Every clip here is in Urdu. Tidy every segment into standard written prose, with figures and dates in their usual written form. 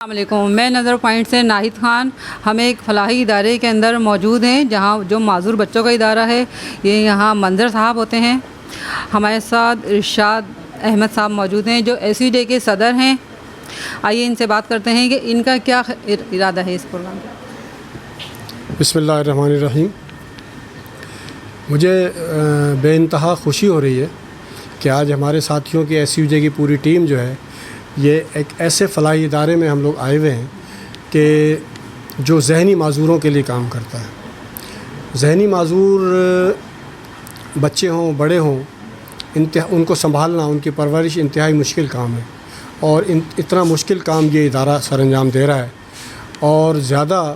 السلام علیکم، میں نظر پوائنٹ سے ناہید خان. ہم ایک فلاحی ادارے کے اندر موجود ہیں جہاں جو معذور بچوں کا ادارہ ہے. یہ یہاں منظر صاحب ہوتے ہیں. ہمارے ساتھ ارشاد احمد صاحب موجود ہیں جو SUJ کے صدر ہیں. آئیے ان سے بات کرتے ہیں کہ ان کا کیا ارادہ ہے اس پروگرام کا. بسم اللہ الرحمن الرحیم. مجھے بے انتہا خوشی ہو رہی ہے کہ آج ہمارے ساتھیوں کی SUJ کی پوری ٹیم جو ہے یہ ایک ایسے فلاحی ادارے میں ہم لوگ آئے ہوئے ہیں کہ جو ذہنی معذوروں کے لیے کام کرتا ہے. ذہنی معذور بچے ہوں بڑے ہوں ان کو سنبھالنا، ان کی پرورش انتہائی مشکل کام ہے اور اتنا مشکل کام یہ ادارہ سر انجام دے رہا ہے. اور زیادہ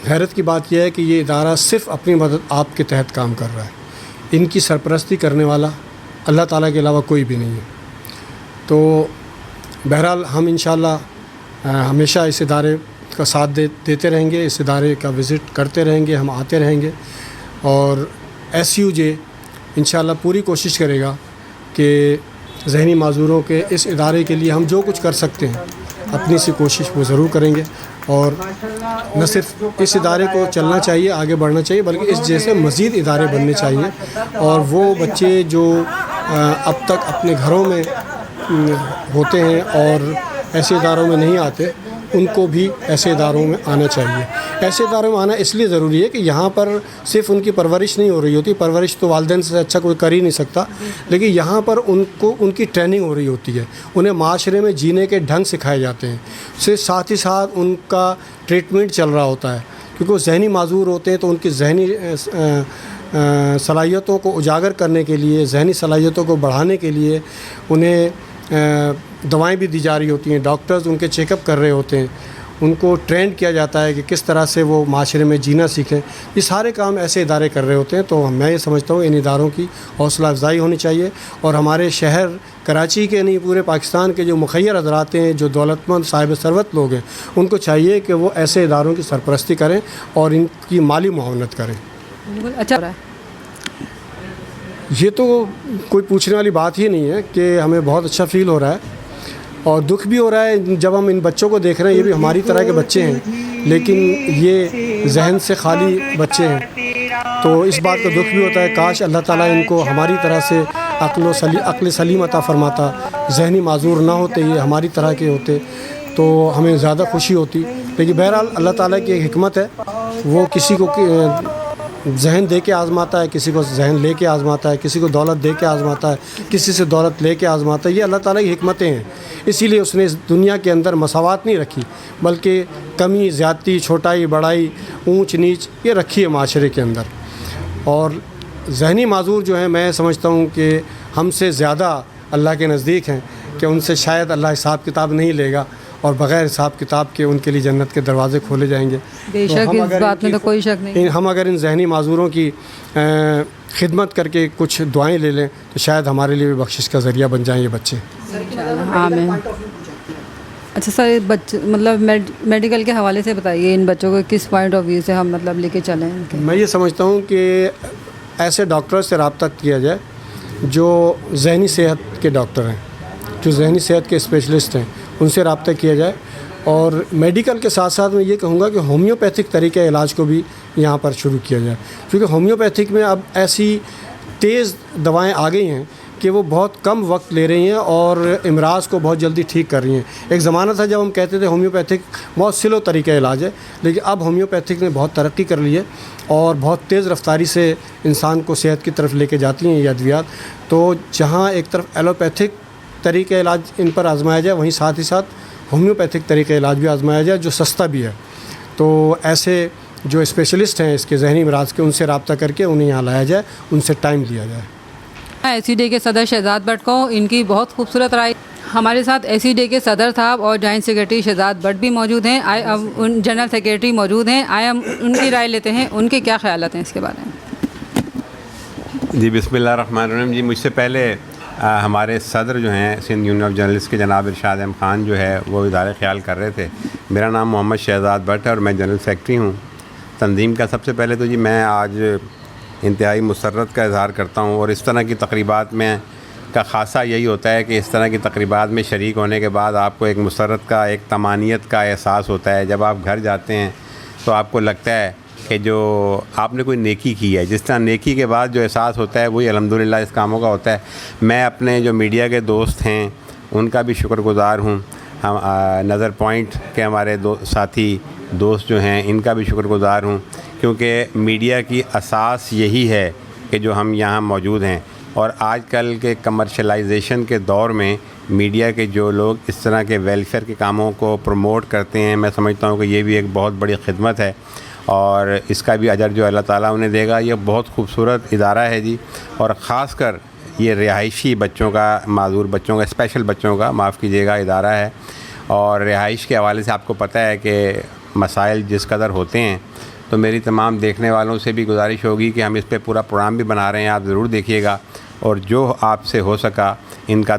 حیرت کی بات یہ ہے کہ یہ ادارہ صرف اپنی مدد آپ کے تحت کام کر رہا ہے. ان کی سرپرستی کرنے والا اللہ تعالیٰ کے علاوہ کوئی بھی نہیں ہے. تو بہرحال ہم انشاءاللہ ہمیشہ اس ادارے کا ساتھ دیتے رہیں گے، اس ادارے کا وزٹ کرتے رہیں گے، ہم آتے رہیں گے. اور SUJ انشاءاللہ پوری کوشش کرے گا کہ ذہنی معذوروں کے اس ادارے کے لیے ہم جو کچھ کر سکتے ہیں اپنی سی کوشش وہ ضرور کریں گے. اور نہ صرف اس ادارے کو چلنا چاہیے، آگے بڑھنا چاہیے، بلکہ اس جیسے مزید ادارے بننے چاہیے. اور وہ بچے جو اب تک اپنے گھروں میں ہوتے ہیں اور ایسے اداروں میں نہیں آتے، ان کو بھی ایسے اداروں میں آنا چاہیے. ایسے اداروں میں آنا اس لیے ضروری ہے کہ یہاں پر صرف ان کی پرورش نہیں ہو رہی ہوتی، پرورش تو والدین سے اچھا کوئی کر ہی نہیں سکتا، لیکن یہاں پر ان کی ٹریننگ ہو رہی ہوتی ہے، انہیں معاشرے میں جینے کے ڈھنگ سکھائے جاتے ہیں. ساتھ ہی ساتھ ان کا ٹریٹمنٹ چل رہا ہوتا ہے، کیونکہ وہ ذہنی معذور ہوتے ہیں تو ان کی ذہنی صلاحیتوں کو اجاگر کرنے کے لیے، ذہنی صلاحیتوں کو بڑھانے کے لیے انہیں دوائیں بھی دی جا رہی ہوتی ہیں. ڈاکٹرز ان کے چیک اپ کر رہے ہوتے ہیں، ان کو ٹرینڈ کیا جاتا ہے کہ کس طرح سے وہ معاشرے میں جینا سیکھیں. یہ سارے کام ایسے ادارے کر رہے ہوتے ہیں. تو میں یہ سمجھتا ہوں ان اداروں کی حوصلہ افزائی ہونی چاہیے. اور ہمارے شہر کراچی کے نہیں پورے پاکستان کے جو مخیر حضرات ہیں، جو دولت مند صاحب ثروت لوگ ہیں، ان کو چاہیے کہ وہ ایسے اداروں کی سرپرستی کریں اور ان کی مالی معاونت کریں. اچھا ہو رہا ہے. یہ تو کوئی پوچھنے والی بات ہی نہیں ہے کہ ہمیں بہت اچھا فیل ہو رہا ہے اور دکھ بھی ہو رہا ہے جب ہم ان بچوں کو دیکھ رہے ہیں. یہ بھی ہماری طرح کے بچے ہیں لیکن یہ ذہن سے خالی بچے ہیں، تو اس بات کا دکھ بھی ہوتا ہے. کاش اللہ تعالیٰ ان کو ہماری طرح سے عقل سلیم عطا فرماتا، ذہنی معذور نہ ہوتے، یہ ہماری طرح کے ہوتے تو ہمیں زیادہ خوشی ہوتی. لیکن بہرحال اللہ تعالیٰ کی ایک حکمت ہے، وہ کسی کو ذہن دے کے آزماتا ہے، کسی کو ذہن لے کے آزماتا ہے، کسی کو دولت دے کے آزماتا ہے، کسی سے دولت لے کے آزماتا ہے. یہ اللہ تعالیٰ کی حکمتیں ہیں. اسی لیے اس نے اس دنیا کے اندر مساوات نہیں رکھی، بلکہ کمی زیادتی، چھوٹائی بڑائی، اونچ نیچ یہ رکھی ہے معاشرے کے اندر. اور ذہنی معذور جو ہیں میں سمجھتا ہوں کہ ہم سے زیادہ اللہ کے نزدیک ہیں، کہ ان سے شاید اللہ حساب کتاب نہیں لے گا اور بغیر حساب کتاب کے ان کے لیے جنت کے دروازے کھولے جائیں گے. بے شک اس بات میں تو کوئی شک نہیں. ہم اگر ان ذہنی معذوروں کی خدمت کر کے کچھ دعائیں لے لیں تو شاید ہمارے لیے بھی بخشش کا ذریعہ بن جائیں یہ بچے. آمین. اچھا سر، مطلب میڈیکل کے حوالے سے بتائیے ان بچوں کو کس پوائنٹ آف ویو سے ہم مطلب لے کے چلیں. میں یہ سمجھتا ہوں کہ ایسے ڈاکٹر سے رابطہ کیا جائے جو ذہنی صحت کے ڈاکٹر ہیں، جو ذہنی صحت کے اسپیشلسٹ ہیں، ان سے رابطہ کیا جائے. اور میڈیکل کے ساتھ ساتھ میں یہ کہوں گا کہ ہومیوپیتھک طریقہ علاج کو بھی یہاں پر شروع کیا جائے، کیونکہ ہومیوپیتھک میں اب ایسی تیز دوائیں آ گئی ہیں کہ وہ بہت کم وقت لے رہی ہیں اور امراض کو بہت جلدی ٹھیک کر رہی ہیں. ایک زمانہ تھا جب ہم کہتے تھے ہومیوپیتھک بہت سلو طریقہ علاج ہے، لیکن اب ہومیوپیتھک نے بہت ترقی کر لی ہے اور بہت تیز رفتاری سے انسان کو صحت کی طرف لے کے جاتی ہیں یہ ادویات. تو جہاں ایک طرف ایلوپیتھک طریقہ علاج ان پر آزمایا جائے، وہیں ساتھ ہی ساتھ ہومیوپیتھک طریقہ علاج بھی آزمایا جائے جو سستا بھی ہے. تو ایسے جو اسپیشلسٹ ہیں اس کے ذہنی امراض کے، ان سے رابطہ کر کے انہیں یہاں لایا جائے، ان سے ٹائم لیا جائے. SUJ کے صدر شہزاد بٹ کو ان کی بہت خوبصورت رائے. ہمارے ساتھ SUJ کے صدر صاحب اور جوائنٹ سیکریٹری شہزاد بٹ بھی موجود ہیں. جنرل سیکریٹری موجود ہیں. آئے ہم ان کی رائے لیتے ہیں، ان کے کیا خیالات ہیں اس کے بارے میں. جی بسم اللہ الرحمن الرحیم. جی مجھ سے پہلے ہمارے صدر جو ہیں سندھ یونین آف جرنلسٹ کے جناب ارشاد احمد خان جو ہے وہ ادارے خیال کر رہے تھے. میرا نام محمد شہزاد بٹ ہے اور میں جنرل سیکرٹری ہوں تنظیم کا. سب سے پہلے تو جی میں آج انتہائی مسرت کا اظہار کرتا ہوں اور اس طرح کی تقریبات میں کا خاصہ یہی ہوتا ہے کہ اس طرح کی تقریبات میں شریک ہونے کے بعد آپ کو ایک مسرت کا، ایک طمانیت کا احساس ہوتا ہے. جب آپ گھر جاتے ہیں تو آپ کو لگتا ہے کہ جو آپ نے کوئی نیکی کی ہے. جس طرح نیکی کے بعد جو احساس ہوتا ہے وہی الحمدللہ اس کاموں کا ہوتا ہے. میں اپنے جو میڈیا کے دوست ہیں ان کا بھی شکر گزار ہوں. ہم نظر پوائنٹ کے ہمارے ساتھی دوست جو ہیں ان کا بھی شکر گزار ہوں، کیونکہ میڈیا کی اساس یہی ہے کہ جو ہم یہاں موجود ہیں. اور آج کل کے کمرشلائزیشن کے دور میں میڈیا کے جو لوگ اس طرح کے ویلفیئر کے کاموں کو پروموٹ کرتے ہیں، میں سمجھتا ہوں کہ یہ بھی ایک بہت بڑی خدمت ہے، اور اس کا بھی اجر جو اللہ تعالیٰ انہیں دے گا. یہ بہت خوبصورت ادارہ ہے جی. اور خاص کر یہ رہائشی بچوں کا، معذور بچوں کا، اسپیشل بچوں کا معاف کیجیے گا ادارہ ہے. اور رہائش کے حوالے سے آپ کو پتہ ہے کہ مسائل جس قدر ہوتے ہیں، تو میری تمام دیکھنے والوں سے بھی گزارش ہوگی کہ ہم اس پہ پورا پروگرام بھی بنا رہے ہیں، آپ ضرور دیکھیے گا، اور جو آپ سے ہو سکا ان کا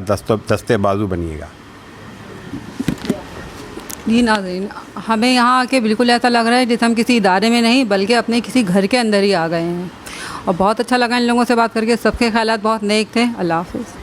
دستے بازو بنیے گا. جی ناظرین، ہمیں یہاں آ کے بالکل ایسا لگ رہا ہے جیسے ہم کسی ادارے میں نہیں بلکہ اپنے کسی گھر کے اندر ہی آ گئے ہیں، اور بہت اچھا لگا ان لوگوں سے بات کر کے. سب کے خیالات بہت نیک تھے. اللہ حافظ.